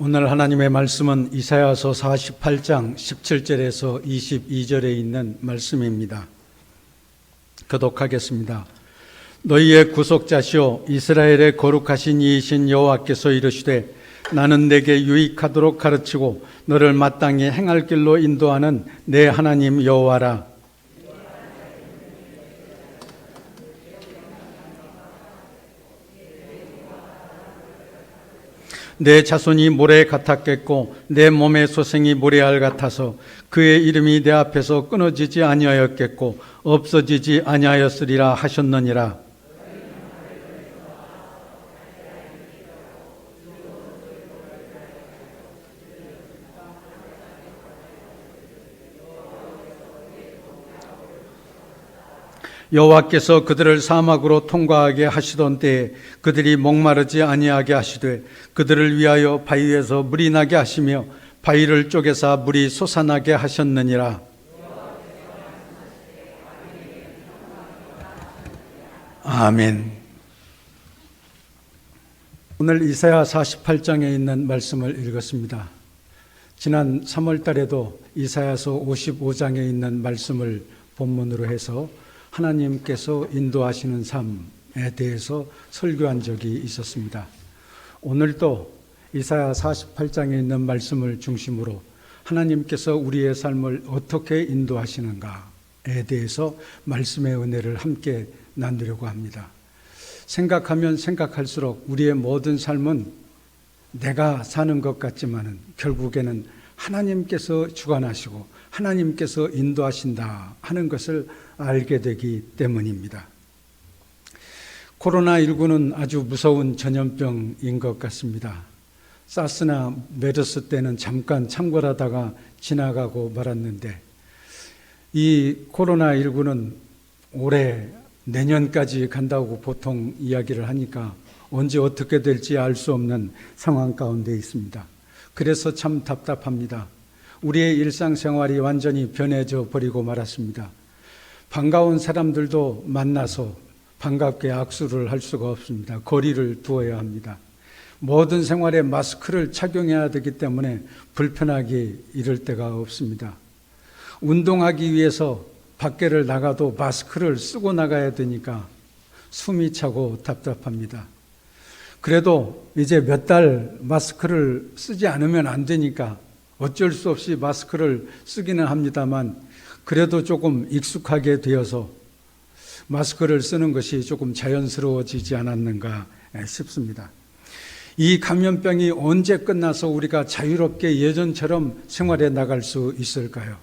오늘 하나님의 말씀은 이사야서 48장 17절에서 22절에 있는 말씀입니다. 교독하겠습니다. 너희의 구속자시오 이스라엘의 거룩하신 이이신 여호와께서 이르시되 나는 내게 유익하도록 가르치고 너를 마땅히 행할 길로 인도하는 내 하나님 여호와라. 내 자손이 모래 같았겠고 내 몸의 소생이 모래알 같아서 그의 이름이 내 앞에서 끊어지지 아니하였겠고 없어지지 아니하였으리라 하셨느니라. 여호와께서 그들을 사막으로 통과하게 하시던 때에 그들이 목마르지 아니하게 하시되 그들을 위하여 바위에서 물이 나게 하시며 바위를 쪼개사 물이 솟아나게 하셨느니라. 아멘. 오늘 이사야 48장에 있는 말씀을 읽었습니다. 지난 3월 달에도 이사야서 55장에 있는 말씀을 본문으로 해서 하나님께서 인도하시는 삶에 대해서 설교한 적이 있었습니다. 오늘도 이사야 48장에 있는 말씀을 중심으로 하나님께서 우리의 삶을 어떻게 인도하시는가에 대해서 말씀의 은혜를 함께 나누려고 합니다. 생각하면 생각할수록 우리의 모든 삶은 내가 사는 것 같지만은 결국에는 하나님께서 주관하시고 하나님께서 인도하신다 하는 것을 알게 되기 때문입니다. 코로나19는 아주 무서운 전염병인 것 같습니다. 사스나 메르스 때는 잠깐 창궐하다가 지나가고 말았는데 이 코로나19는 올해 내년까지 간다고 보통 이야기를 하니까 언제 어떻게 될지 알 수 없는 상황 가운데 있습니다. 그래서 참 답답합니다. 우리의 일상생활이 완전히 변해져 버리고 말았습니다. 반가운 사람들도 만나서 반갑게 악수를 할 수가 없습니다. 거리를 두어야 합니다. 모든 생활에 마스크를 착용해야 되기 때문에 불편하게 이를 데가 없습니다. 운동하기 위해서 밖에를 나가도 마스크를 쓰고 나가야 되니까 숨이 차고 답답합니다. 그래도 이제 몇 달 마스크를 쓰지 않으면 안 되니까 어쩔 수 없이 마스크를 쓰기는 합니다만 그래도 조금 익숙하게 되어서 마스크를 쓰는 것이 조금 자연스러워지지 않았는가 싶습니다. 이 감염병이 언제 끝나서 우리가 자유롭게 예전처럼 생활해 나갈 수 있을까요?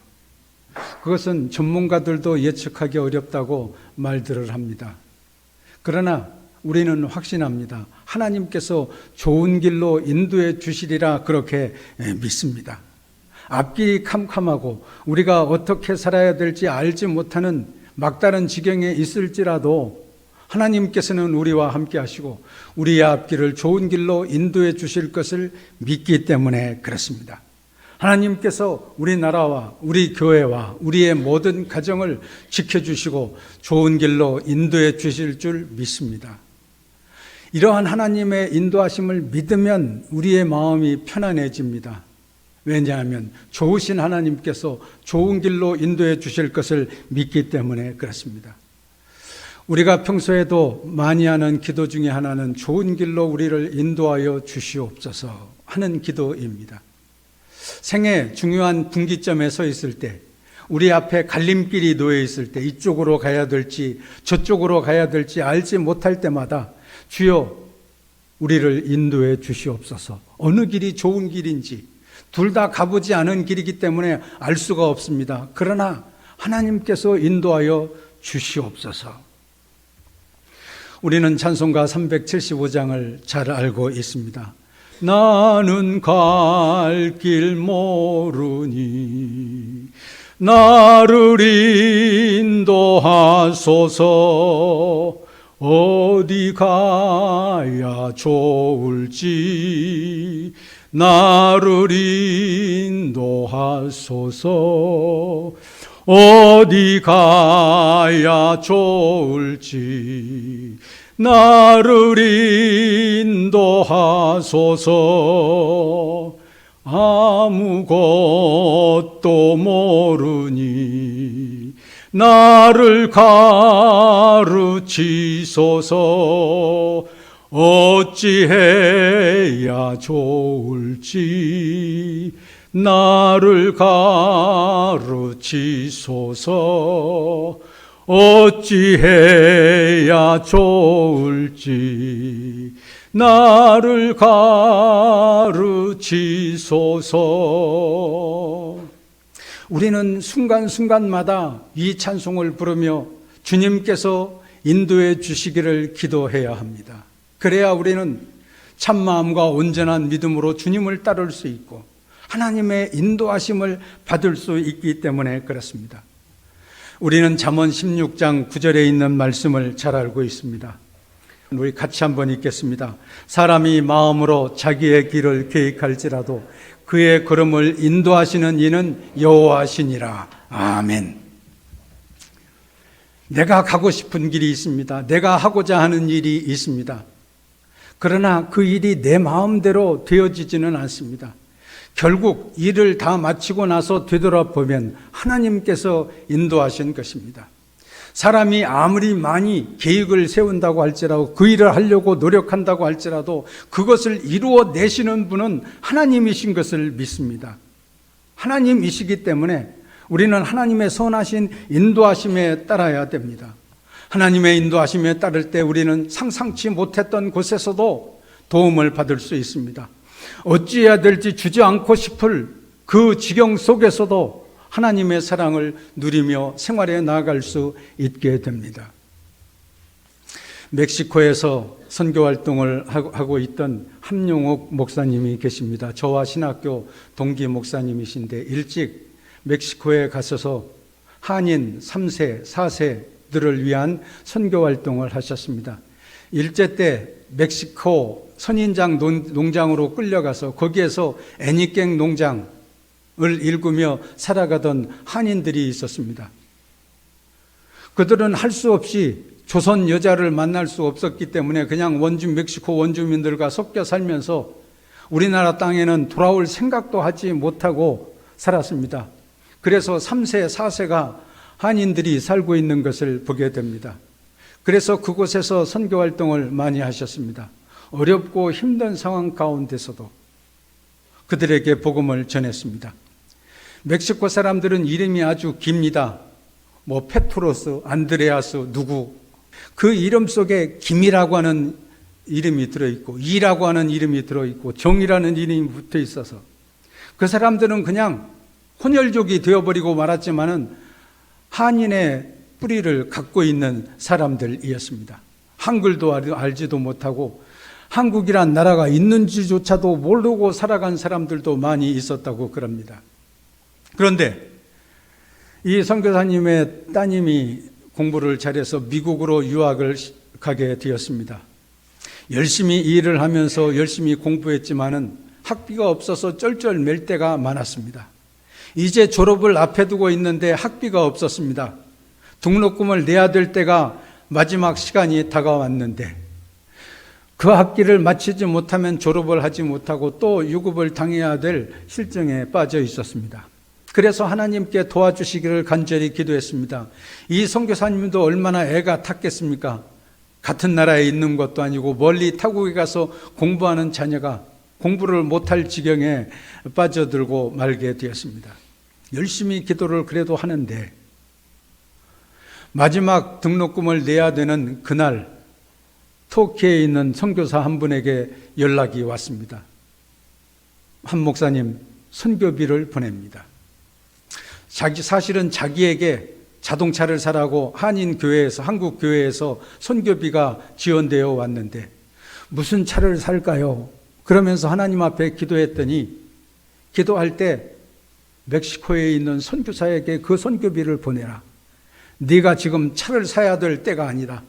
그것은 전문가들도 예측하기 어렵다고 말들을 합니다. 그러나 우리는 확신합니다. 하나님께서 좋은 길로 인도해 주시리라 그렇게 믿습니다. 앞길이 캄캄하고 우리가 어떻게 살아야 될지 알지 못하는 막다른 지경에 있을지라도 하나님께서는 우리와 함께 하시고 우리의 앞길을 좋은 길로 인도해 주실 것을 믿기 때문에 그렇습니다. 하나님께서 우리나라와 우리 교회와 우리의 모든 가정을 지켜주시고 좋은 길로 인도해 주실 줄 믿습니다. 이러한 하나님의 인도하심을 믿으면 우리의 마음이 편안해집니다. 왜냐하면 좋으신 하나님께서 좋은 길로 인도해 주실 것을 믿기 때문에 그렇습니다. 우리가 평소에도 많이 하는 기도 중에 하나는 좋은 길로 우리를 인도하여 주시옵소서 하는 기도입니다. 생애 중요한 분기점에 서 있을 때 우리 앞에 갈림길이 놓여 있을 때 이쪽으로 가야 될지 저쪽으로 가야 될지 알지 못할 때마다 주여 우리를 인도해 주시옵소서. 어느 길이 좋은 길인지 둘 다 가보지 않은 길이기 때문에 알 수가 없습니다. 그러나 하나님께서 인도하여 주시옵소서. 우리는 찬송가 375장을 잘 알고 있습니다. 나는 갈 길 모르니 나를 인도하소서. 어디 가야 좋을지 나를 인도하소서. 어디 가야 좋을지 나를 인도하소서. 아무것도 모르니 나를 가르치소서. 어찌해야 좋을지 나를 가르치소서. 어찌해야 좋을지 나를 가르치소서. 우리는 순간순간마다 이 찬송을 부르며 주님께서 인도해 주시기를 기도해야 합니다. 그래야 우리는 참마음과 온전한 믿음으로 주님을 따를 수 있고 하나님의 인도하심을 받을 수 있기 때문에 그렇습니다. 우리는 잠언 16장 9절에 있는 말씀을 잘 알고 있습니다. 우리 같이 한번 읽겠습니다. 사람이 마음으로 자기의 길을 계획할지라도 그의 걸음을 인도하시는 이는 여호와시니라. 아멘. 내가 가고 싶은 길이 있습니다. 내가 하고자 하는 일이 있습니다. 그러나 그 일이 내 마음대로 되어지지는 않습니다. 결국 일을 다 마치고 나서 되돌아보면 하나님께서 인도하신 것입니다. 사람이 아무리 많이 계획을 세운다고 할지라도 그 일을 하려고 노력한다고 할지라도 그것을 이루어내시는 분은 하나님이신 것을 믿습니다. 하나님이시기 때문에 우리는 하나님의 선하신 인도하심에 따라야 됩니다. 하나님의 인도하심에 따를 때 우리는 상상치 못했던 곳에서도 도움을 받을 수 있습니다. 어찌해야 될지 주저앉고 싶을 그 지경 속에서도 하나님의 사랑을 누리며 생활에 나아갈 수 있게 됩니다. 멕시코에서 선교활동을 하고 있던 함용옥 목사님이 계십니다. 저와 신학교 동기 목사님이신데 일찍 멕시코에 가셔서 한인 3세, 4세들을 위한 선교활동을 하셨습니다. 일제 때 멕시코 선인장 농장으로 끌려가서 거기에서 애니깽 농장을 일구며 살아가던 한인들이 있었습니다. 그들은 할 수 없이 조선 여자를 만날 수 없었기 때문에 그냥 멕시코 원주민들과 섞여 살면서 우리나라 땅에는 돌아올 생각도 하지 못하고 살았습니다. 그래서 3세, 4세가 한인들이 살고 있는 것을 보게 됩니다. 그래서 그곳에서 선교활동을 많이 하셨습니다. 어렵고 힘든 상황 가운데서도 그들에게 복음을 전했습니다. 멕시코 사람들은 이름이 아주 깁니다. 페트로스, 안드레아스, 누구. 그 이름 속에 김이라고 하는 이름이 들어있고 이라고 하는 이름이 들어있고 정이라는 이름이 붙어 있어서 그 사람들은 그냥 혼혈족이 되어버리고 말았지만은 한인의 뿌리를 갖고 있는 사람들이었습니다. 한글도 알지도 못하고 한국이란 나라가 있는지조차도 모르고 살아간 사람들도 많이 있었다고 그럽니다. 그런데 이 선교사님의 따님이 공부를 잘해서 미국으로 유학을 가게 되었습니다. 열심히 일을 하면서 열심히 공부했지만은 학비가 없어서 쩔쩔맬 때가 많았습니다. 이제 졸업을 앞에 두고 있는데 학비가 없었습니다. 등록금을 내야 될 때가 마지막 시간이 다가왔는데 그 학기를 마치지 못하면 졸업을 하지 못하고 또 유급을 당해야 될 실정에 빠져 있었습니다. 그래서 하나님께 도와주시기를 간절히 기도했습니다. 이 선교사님도 얼마나 애가 탔겠습니까? 같은 나라에 있는 것도 아니고 멀리 타국에 가서 공부하는 자녀가 공부를 못할 지경에 빠져들고 말게 되었습니다. 열심히 기도를 그래도 하는데 마지막 등록금을 내야 되는 그날 터키에 있는 선교사 한 분에게 연락이 왔습니다. 한 목사님 선교비를 보냅니다. 사실은 자기에게 자동차를 사라고 한인교회에서 한국교회에서 선교비가 지원되어 왔는데 무슨 차를 살까요? 그러면서 하나님 앞에 기도했더니 기도할 때 멕시코에 있는 선교사에게 그 선교비를 보내라. 네가 지금 차를 사야 될 때가 아니라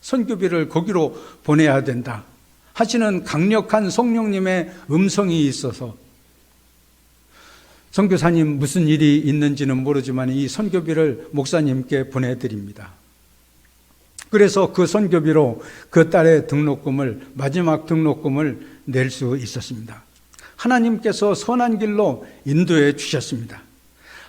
선교비를 거기로 보내야 된다 하시는 강력한 성령님의 음성이 있어서 선교사님 무슨 일이 있는지는 모르지만 이 선교비를 목사님께 보내드립니다. 그래서 그 선교비로 그 딸의 등록금을 마지막 등록금을 낼 수 있었습니다. 하나님께서 선한 길로 인도해 주셨습니다.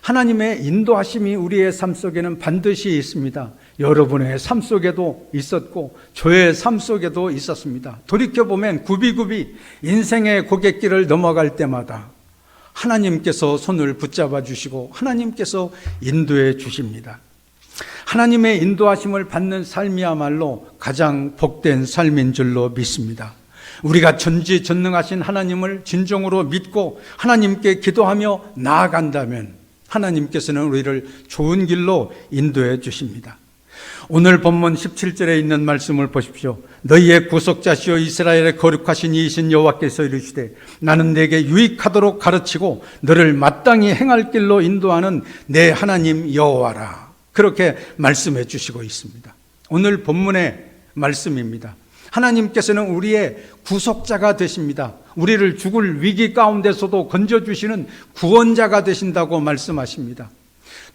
하나님의 인도하심이 우리의 삶 속에는 반드시 있습니다. 여러분의 삶 속에도 있었고 저의 삶 속에도 있었습니다. 돌이켜보면 굽이굽이 인생의 고갯길을 넘어갈 때마다 하나님께서 손을 붙잡아 주시고 하나님께서 인도해 주십니다. 하나님의 인도하심을 받는 삶이야말로 가장 복된 삶인 줄로 믿습니다. 우리가 전지전능하신 하나님을 진정으로 믿고 하나님께 기도하며 나아간다면 하나님께서는 우리를 좋은 길로 인도해 주십니다. 오늘 본문 17절에 있는 말씀을 보십시오. 너희의 구속자시오 이스라엘의 거룩하신 이이신 여호와께서 이르시되 나는 내게 유익하도록 가르치고 너를 마땅히 행할 길로 인도하는 내 하나님 여호와라. 그렇게 말씀해 주시고 있습니다. 오늘 본문의 말씀입니다. 하나님께서는 우리의 구속자가 되십니다. 우리를 죽을 위기 가운데서도 건져주시는 구원자가 되신다고 말씀하십니다.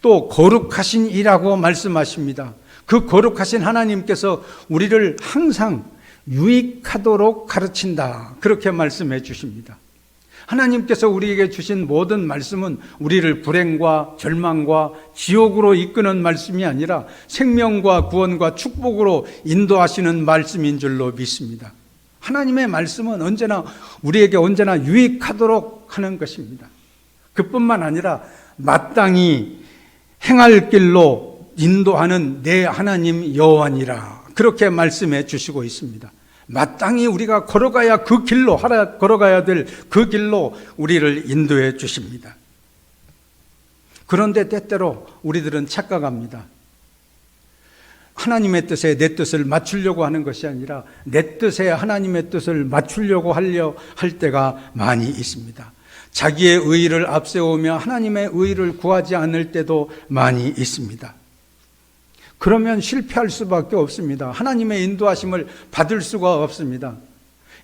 또 거룩하신 이라고 말씀하십니다. 그 거룩하신 하나님께서 우리를 항상 유익하도록 가르친다. 그렇게 말씀해 주십니다. 하나님께서 우리에게 주신 모든 말씀은 우리를 불행과 절망과 지옥으로 이끄는 말씀이 아니라 생명과 구원과 축복으로 인도하시는 말씀인 줄로 믿습니다. 하나님의 말씀은 우리에게 언제나 유익하도록 하는 것입니다. 그뿐만 아니라 마땅히 행할 길로 인도하는 내 하나님 여호와니라. 그렇게 말씀해 주시고 있습니다. 마땅히 우리가 걸어가야 될 그 길로 우리를 인도해 주십니다. 그런데 때때로 우리들은 착각합니다. 하나님의 뜻에 내 뜻을 맞추려고 하는 것이 아니라 내 뜻에 하나님의 뜻을 맞추려고 할 때가 많이 있습니다. 자기의 의의를 앞세우며 하나님의 의의를 구하지 않을 때도 많이 있습니다. 그러면 실패할 수밖에 없습니다. 하나님의 인도하심을 받을 수가 없습니다.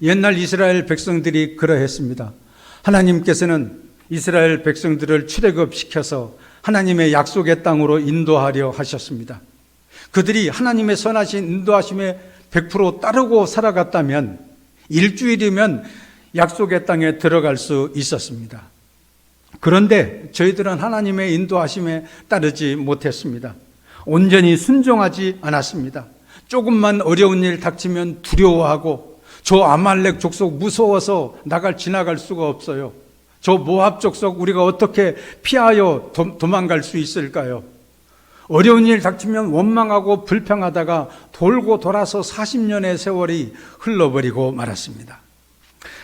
옛날 이스라엘 백성들이 그러했습니다. 하나님께서는 이스라엘 백성들을 출애굽시켜서 하나님의 약속의 땅으로 인도하려 하셨습니다. 그들이 하나님의 선하신 인도하심에 100% 따르고 살아갔다면 일주일이면 약속의 땅에 들어갈 수 있었습니다. 그런데 저희들은 하나님의 인도하심에 따르지 못했습니다. 온전히 순종하지 않았습니다. 조금만 어려운 일 닥치면 두려워하고 저 아말렉 족속 무서워서 지나갈 수가 없어요. 저 모압 족속 우리가 어떻게 피하여 도망갈 수 있을까요? 어려운 일 닥치면 원망하고 불평하다가 돌고 돌아서 40년의 세월이 흘러버리고 말았습니다.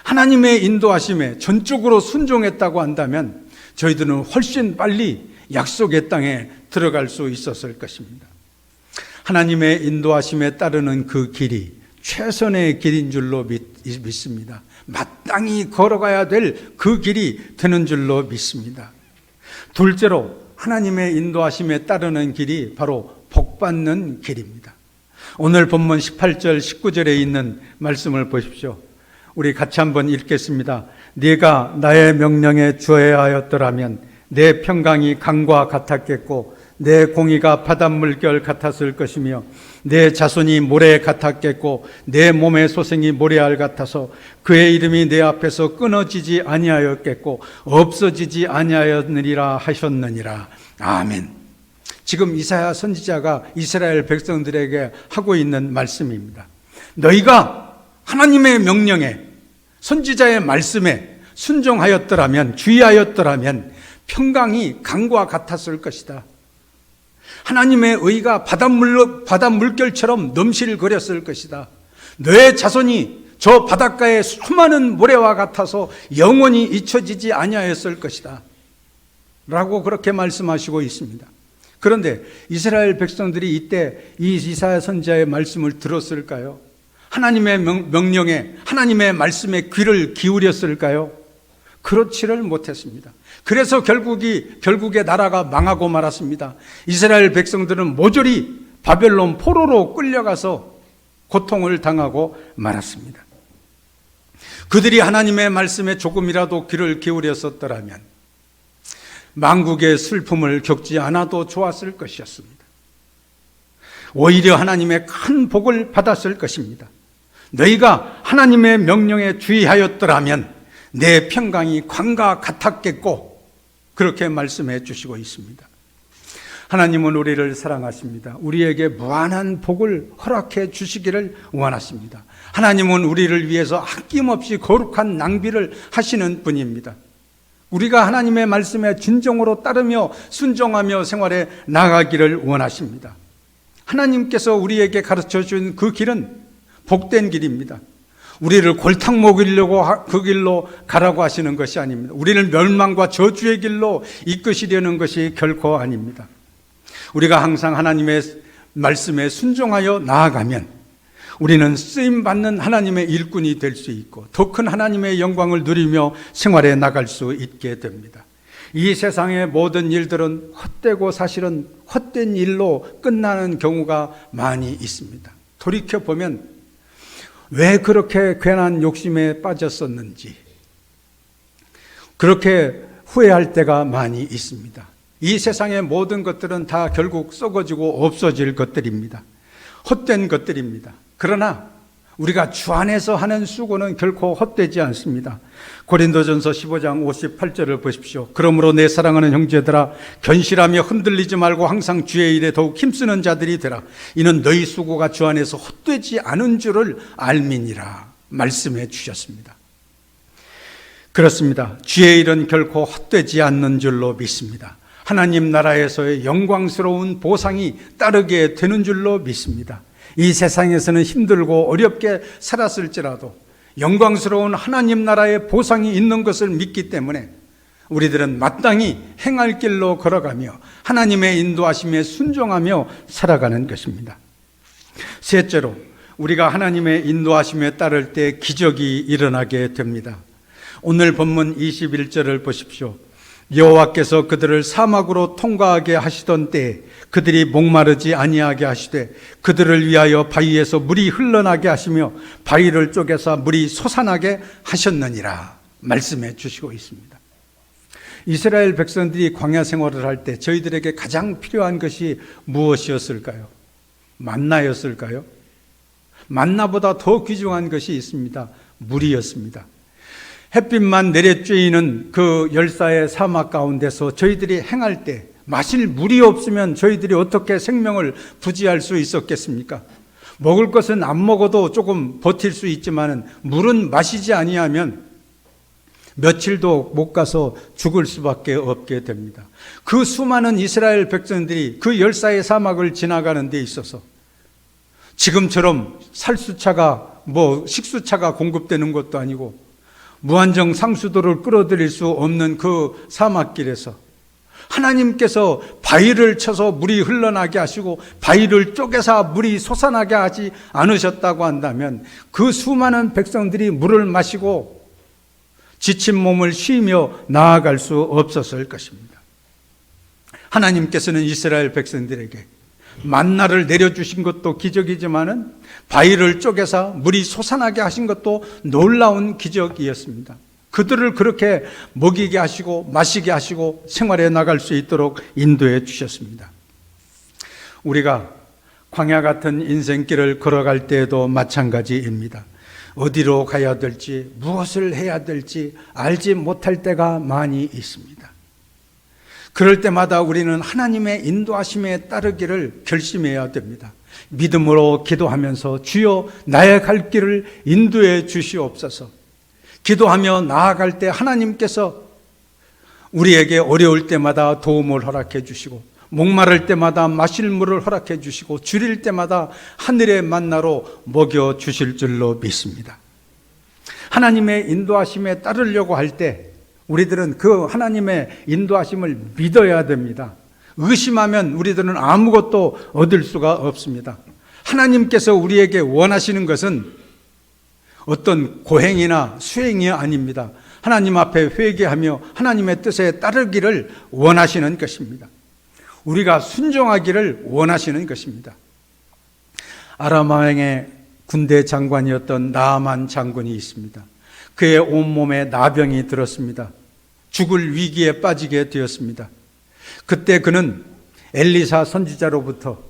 하나님의 인도하심에 전적으로 순종했다고 한다면 저희들은 훨씬 빨리 약속의 땅에 들어갈 수 있었을 것입니다. 하나님의 인도하심에 따르는 그 길이 최선의 길인 줄로 믿습니다. 마땅히 걸어가야 될 그 길이 되는 줄로 믿습니다. 둘째로 하나님의 인도하심에 따르는 길이 바로 복받는 길입니다. 오늘 본문 18절 19절에 있는 말씀을 보십시오. 우리 같이 한번 읽겠습니다. 네가 나의 명령에 주의하였더라면 내 평강이 강과 같았겠고 내 공의가 바닷물결 같았을 것이며 내 자손이 모래 같았겠고 내 몸의 소생이 모래알 같아서 그의 이름이 내 앞에서 끊어지지 아니하였겠고 없어지지 아니하였느니라 하셨느니라. 아멘. 지금 이사야 선지자가 이스라엘 백성들에게 하고 있는 말씀입니다. 너희가 하나님의 명령에 선지자의 말씀에 순종하였더라면 주의하였더라면 평강이 강과 같았을 것이다. 하나님의 의가 바닷물결처럼 넘실거렸을 것이다. 너의 자손이 저 바닷가의 수많은 모래와 같아서 영원히 잊혀지지 아니하였을 것이다. 라고 그렇게 말씀하시고 있습니다. 그런데 이스라엘 백성들이 이때 이 이사야 선지자의 말씀을 들었을까요? 하나님의 명령에 하나님의 말씀에 귀를 기울였을까요? 그렇지를 못했습니다. 그래서 결국에 나라가 망하고 말았습니다. 이스라엘 백성들은 모조리 바벨론 포로로 끌려가서 고통을 당하고 말았습니다. 그들이 하나님의 말씀에 조금이라도 귀를 기울였었더라면 만국의 슬픔을 겪지 않아도 좋았을 것이었습니다. 오히려 하나님의 큰 복을 받았을 것입니다. 너희가 하나님의 명령에 주의하였더라면 내 평강이 광과 같았겠고 그렇게 말씀해 주시고 있습니다. 하나님은 우리를 사랑하십니다. 우리에게 무한한 복을 허락해 주시기를 원하십니다. 하나님은 우리를 위해서 아낌없이 거룩한 낭비를 하시는 분입니다. 우리가 하나님의 말씀에 진정으로 따르며 순종하며 생활에 나가기를 원하십니다. 하나님께서 우리에게 가르쳐 준 그 길은 복된 길입니다. 우리를 골탕 먹이려고 그 길로 가라고 하시는 것이 아닙니다. 우리를 멸망과 저주의 길로 이끄시려는 것이 결코 아닙니다. 우리가 항상 하나님의 말씀에 순종하여 나아가면 우리는 쓰임받는 하나님의 일꾼이 될 수 있고 더 큰 하나님의 영광을 누리며 생활에 나갈 수 있게 됩니다. 이 세상의 모든 일들은 헛되고 사실은 헛된 일로 끝나는 경우가 많이 있습니다. 돌이켜보면 왜 그렇게 괜한 욕심에 빠졌었는지 그렇게 후회할 때가 많이 있습니다. 이 세상의 모든 것들은 다 결국 썩어지고 없어질 것들입니다. 헛된 것들입니다. 그러나 우리가 주 안에서 하는 수고는 결코 헛되지 않습니다. 고린도전서 15장 58절을 보십시오. 그러므로 내 사랑하는 형제들아 견실하며 흔들리지 말고 항상 주의 일에 더욱 힘쓰는 자들이 되라. 이는 너희 수고가 주 안에서 헛되지 않은 줄을 알미니라 말씀해 주셨습니다. 그렇습니다. 주의 일은 결코 헛되지 않는 줄로 믿습니다. 하나님 나라에서의 영광스러운 보상이 따르게 되는 줄로 믿습니다. 이 세상에서는 힘들고 어렵게 살았을지라도 영광스러운 하나님 나라의 보상이 있는 것을 믿기 때문에 우리들은 마땅히 행할 길로 걸어가며 하나님의 인도하심에 순종하며 살아가는 것입니다. 셋째로, 우리가 하나님의 인도하심에 따를 때 기적이 일어나게 됩니다. 오늘 본문 21절을 보십시오. 여호와께서 그들을 사막으로 통과하게 하시던 때에 그들이 목마르지 아니하게 하시되 그들을 위하여 바위에서 물이 흘러나게 하시며 바위를 쪼개서 물이 솟아나게 하셨느니라 말씀해 주시고 있습니다. 이스라엘 백성들이 광야 생활을 할 때 저희들에게 가장 필요한 것이 무엇이었을까요? 만나였을까요? 만나보다 더 귀중한 것이 있습니다. 물이었습니다. 햇빛만 내려쬐이는 그 열사의 사막 가운데서 저희들이 행할 때 마실 물이 없으면 저희들이 어떻게 생명을 부지할 수 있었겠습니까? 먹을 것은 안 먹어도 조금 버틸 수 있지만 물은 마시지 아니하면 며칠도 못 가서 죽을 수밖에 없게 됩니다. 그 수많은 이스라엘 백성들이 그 열사의 사막을 지나가는 데 있어서 지금처럼 살수차가 식수차가 공급되는 것도 아니고 무한정 상수도를 끌어들일 수 없는 그 사막길에서 하나님께서 바위를 쳐서 물이 흘러나게 하시고 바위를 쪼개서 물이 솟아나게 하지 않으셨다고 한다면 그 수많은 백성들이 물을 마시고 지친 몸을 쉬며 나아갈 수 없었을 것입니다. 하나님께서는 이스라엘 백성들에게 만나를 내려주신 것도 기적이지만은 바위를 쪼개서 물이 솟아나게 하신 것도 놀라운 기적이었습니다. 그들을 그렇게 먹이게 하시고 마시게 하시고 생활에 나갈 수 있도록 인도해 주셨습니다. 우리가 광야 같은 인생길을 걸어갈 때에도 마찬가지입니다. 어디로 가야 될지 무엇을 해야 될지 알지 못할 때가 많이 있습니다. 그럴 때마다 우리는 하나님의 인도하심에 따르기를 결심해야 됩니다. 믿음으로 기도하면서 주여 나의 갈 길을 인도해 주시옵소서. 기도하며 나아갈 때 하나님께서 우리에게 어려울 때마다 도움을 허락해 주시고 목마를 때마다 마실 물을 허락해 주시고 줄일 때마다 하늘의 만나로 먹여 주실 줄로 믿습니다. 하나님의 인도하심에 따르려고 할 때 우리들은 그 하나님의 인도하심을 믿어야 됩니다. 의심하면 우리들은 아무것도 얻을 수가 없습니다. 하나님께서 우리에게 원하시는 것은 어떤 고행이나 수행이 아닙니다. 하나님 앞에 회개하며 하나님의 뜻에 따르기를 원하시는 것입니다. 우리가 순종하기를 원하시는 것입니다. 아람 왕의 군대 장관이었던 나아만 장군이 있습니다. 그의 온몸에 나병이 들었습니다. 죽을 위기에 빠지게 되었습니다. 그때 그는 엘리사 선지자로부터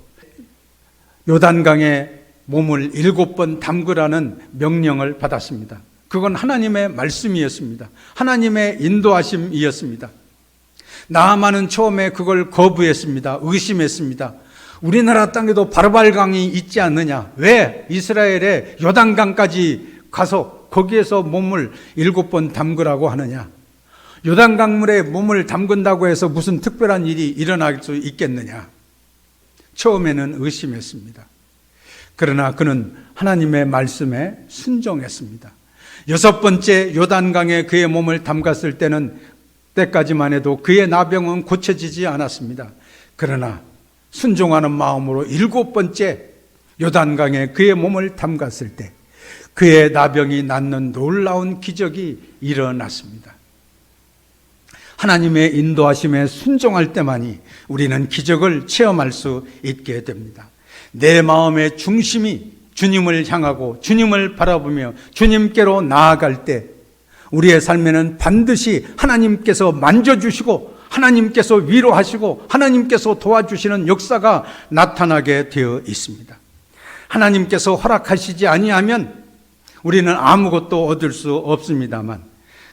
요단강에 몸을 7번 담그라는 명령을 받았습니다. 그건 하나님의 말씀이었습니다. 하나님의 인도하심이었습니다. 나아만은 처음에 그걸 거부했습니다. 의심했습니다. 우리나라 땅에도 바르발강이 있지 않느냐? 왜 이스라엘의 요단강까지 가서 거기에서 몸을 7번 담그라고 하느냐? 요단강물에 몸을 담근다고 해서 무슨 특별한 일이 일어날 수 있겠느냐? 처음에는 의심했습니다. 그러나 그는 하나님의 말씀에 순종했습니다. 6번째 요단강에 그의 몸을 담갔을 때까지만 해도 그의 나병은 고쳐지지 않았습니다. 그러나 순종하는 마음으로 7번째 요단강에 그의 몸을 담갔을 때 그의 나병이 낫는 놀라운 기적이 일어났습니다. 하나님의 인도하심에 순종할 때만이 우리는 기적을 체험할 수 있게 됩니다. 내 마음의 중심이 주님을 향하고 주님을 바라보며 주님께로 나아갈 때 우리의 삶에는 반드시 하나님께서 만져주시고 하나님께서 위로하시고 하나님께서 도와주시는 역사가 나타나게 되어 있습니다. 하나님께서 허락하시지 아니하면 우리는 아무것도 얻을 수 없습니다만,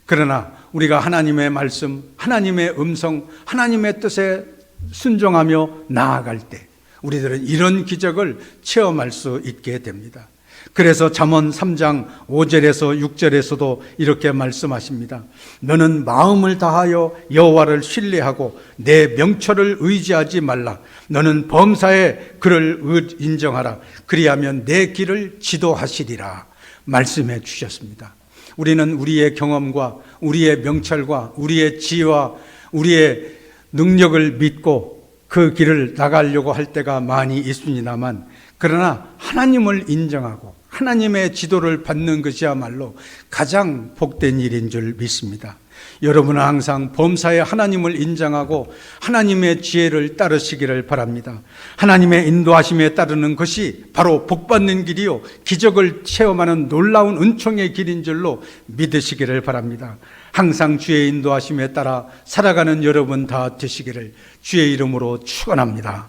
그러나 우리가 하나님의 말씀, 하나님의 음성, 하나님의 뜻에 순종하며 나아갈 때 우리들은 이런 기적을 체험할 수 있게 됩니다. 그래서 잠언 3장 5절에서 6절에서도 이렇게 말씀하십니다. 너는 마음을 다하여 여호와를 신뢰하고 내 명철을 의지하지 말라. 너는 범사에 그를 인정하라. 그리하면 내 길을 지도하시리라. 말씀해 주셨습니다. 우리는 우리의 경험과 우리의 명철과 우리의 지혜와 우리의 능력을 믿고 그 길을 나가려고 할 때가 많이 있습니다만, 그러나 하나님을 인정하고 하나님의 지도를 받는 것이야말로 가장 복된 일인 줄 믿습니다. 여러분은 항상 범사에 하나님을 인정하고 하나님의 지혜를 따르시기를 바랍니다. 하나님의 인도하심에 따르는 것이 바로 복받는 길이요 기적을 체험하는 놀라운 은총의 길인 줄로 믿으시기를 바랍니다. 항상 주의 인도하심에 따라 살아가는 여러분 다 되시기를 주의 이름으로 축원합니다.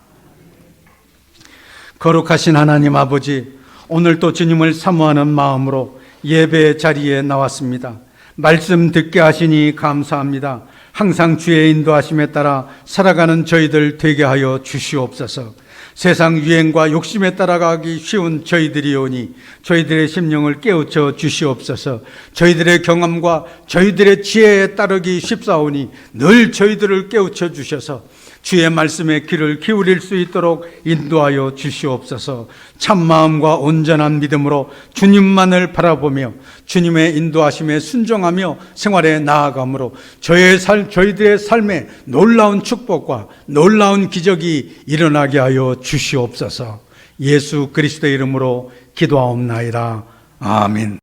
거룩하신 하나님 아버지, 오늘도 주님을 사모하는 마음으로 예배 자리에 나왔습니다. 말씀 듣게 하시니 감사합니다. 항상 주의 인도하심에 따라 살아가는 저희들 되게 하여 주시옵소서. 세상 유행과 욕심에 따라가기 쉬운 저희들이오니 저희들의 심령을 깨우쳐 주시옵소서. 저희들의 경험과 저희들의 지혜에 따르기 쉽사오니 늘 저희들을 깨우쳐 주셔서 주의 말씀에 귀를 기울일 수 있도록 인도하여 주시옵소서. 참마음과 온전한 믿음으로 주님만을 바라보며 주님의 인도하심에 순종하며 생활에 나아감으로 저희들의 삶에 놀라운 축복과 놀라운 기적이 일어나게 하여 주시옵소서. 예수 그리스도의 이름으로 기도하옵나이다. 아멘.